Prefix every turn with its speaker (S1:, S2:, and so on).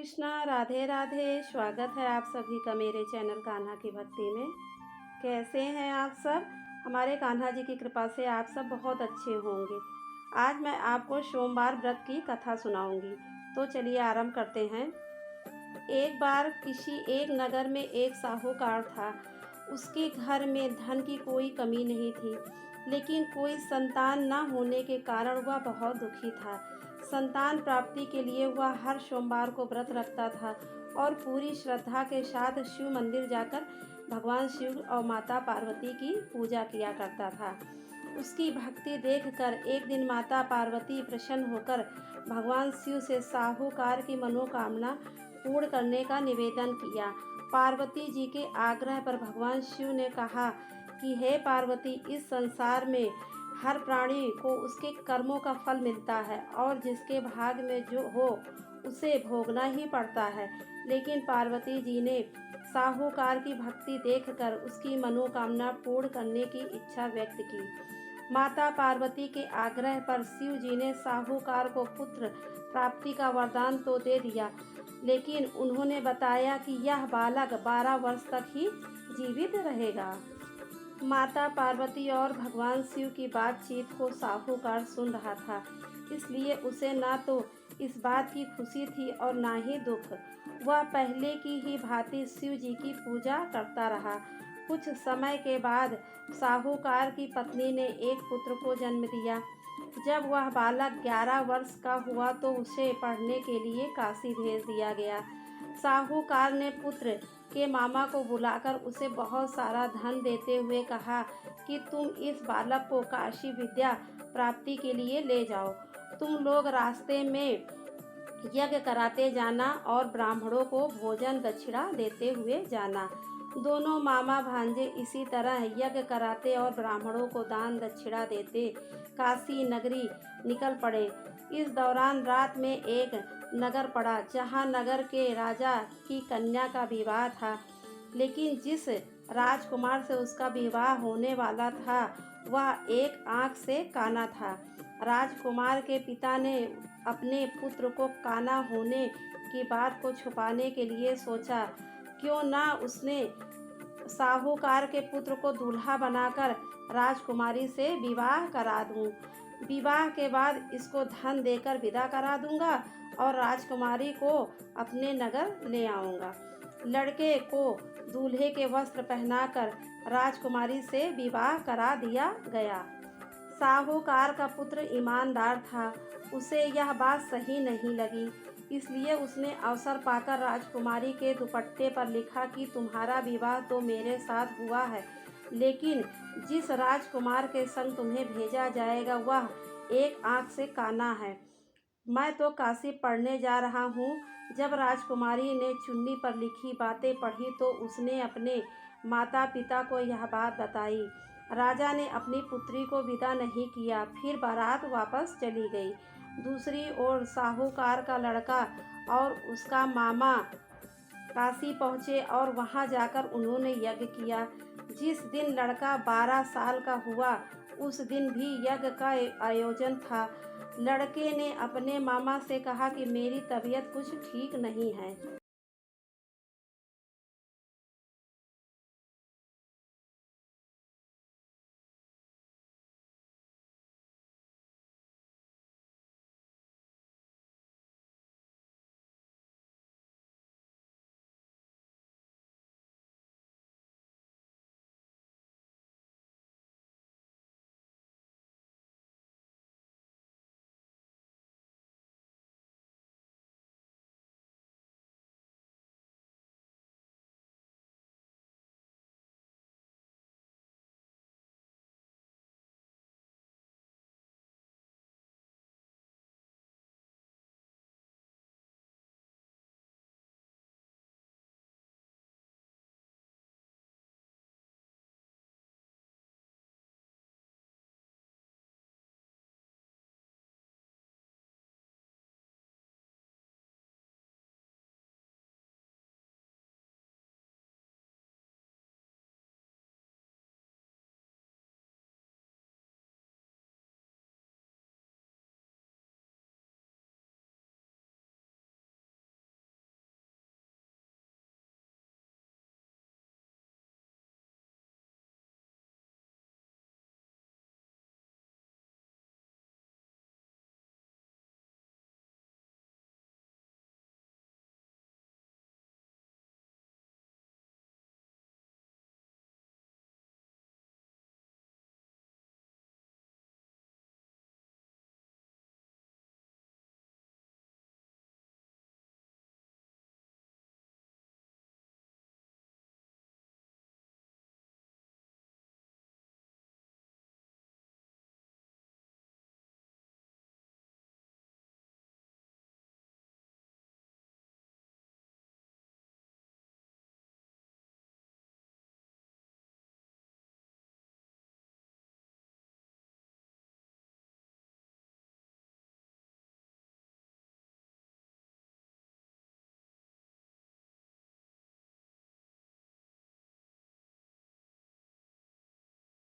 S1: कृष्णा, राधे राधे। स्वागत है आप सभी का मेरे चैनल कान्हा की भक्ति में। कैसे हैं आप सब? हमारे कान्हा जी की कृपा से आप सब बहुत अच्छे होंगे। आज मैं आपको सोमवार व्रत की कथा सुनाऊंगी, तो चलिए आरंभ करते हैं। एक बार किसी एक नगर में एक साहूकार था। उसके घर में धन की कोई कमी नहीं थी, लेकिन कोई संतान न होने के कारण वह बहुत दुखी था। संतान प्राप्ति के लिए वह हर सोमवार को व्रत रखता था और पूरी श्रद्धा के साथ शिव मंदिर जाकर भगवान शिव और माता पार्वती की पूजा किया करता था। उसकी भक्ति देखकर एक दिन माता पार्वती प्रसन्न होकर भगवान शिव से साहूकार की मनोकामना पूर्ण करने का निवेदन किया। पार्वती जी के आग्रह पर भगवान शिव ने कहा कि हे पार्वती, इस संसार में हर प्राणी को उसके कर्मों का फल मिलता है और जिसके भाग में जो हो उसे भोगना ही पड़ता है। लेकिन पार्वती जी ने साहूकार की भक्ति देखकर उसकी मनोकामना पूर्ण करने की इच्छा व्यक्त की। माता पार्वती के आग्रह पर शिव जी ने साहूकार को पुत्र प्राप्ति का वरदान तो दे दिया, लेकिन उन्होंने बताया कि यह बालक 12 वर्ष तक ही जीवित रहेगा। माता पार्वती और भगवान शिव की बातचीत को साहूकार सुन रहा था, इसलिए उसे ना तो इस बात की खुशी थी और ना ही दुख। वह पहले की ही भांति शिव जी की पूजा करता रहा। कुछ समय के बाद साहूकार की पत्नी ने एक पुत्र को जन्म दिया। जब वह बालक 11 वर्ष का हुआ तो उसे पढ़ने के लिए काशी भेज दिया गया। साहूकार ने पुत्र के मामा को बुलाकर उसे बहुत सारा धन देते हुए कहा कि तुम इस बालक को काशी विद्या प्राप्ति के लिए ले जाओ। तुम लोग रास्ते में यज्ञ कराते जाना और ब्राह्मणों को भोजन दक्षिणा देते हुए जाना। दोनों मामा भांजे इसी तरह यज्ञ कराते और ब्राह्मणों को दान दक्षिणा देते काशी नगरी निकल पड़े। इस दौरान रात में एक नगर पड़ा, जहां नगर के राजा की कन्या का विवाह था। लेकिन जिस राजकुमार से उसका विवाह होने वाला था वह एक आंख से काना था। राजकुमार के पिता ने अपने पुत्र को काना होने की बात को छुपाने के लिए सोचा, क्यों ना उसने साहूकार के पुत्र को दूल्हा बनाकर राजकुमारी से विवाह करा दूं। विवाह के बाद इसको धन देकर विदा करा दूंगा और राजकुमारी को अपने नगर ले आऊंगा। लड़के को दूल्हे के वस्त्र पहनाकर राजकुमारी से विवाह करा दिया गया। साहूकार का पुत्र ईमानदार था, उसे यह बात सही नहीं लगी, इसलिए उसने अवसर पाकर राजकुमारी के दुपट्टे पर लिखा कि तुम्हारा विवाह तो मेरे साथ हुआ है, लेकिन जिस राजकुमार के संग तुम्हें भेजा जाएगा वह एक आंख से काना है। मैं तो काशी पढ़ने जा रहा हूँ। जब राजकुमारी ने चुन्नी पर लिखी बातें पढ़ी तो उसने अपने माता पिता को यह बात बताई। राजा ने अपनी पुत्री को विदा नहीं किया, फिर बारात वापस चली गई। दूसरी ओर साहूकार का लड़का और उसका मामा काशी पहुँचे और वहां जाकर उन्होंने यज्ञ किया। जिस दिन लड़का 12 साल का हुआ उस दिन भी यज्ञ का आयोजन था। लड़के ने अपने मामा से कहा कि मेरी तबीयत कुछ ठीक नहीं है,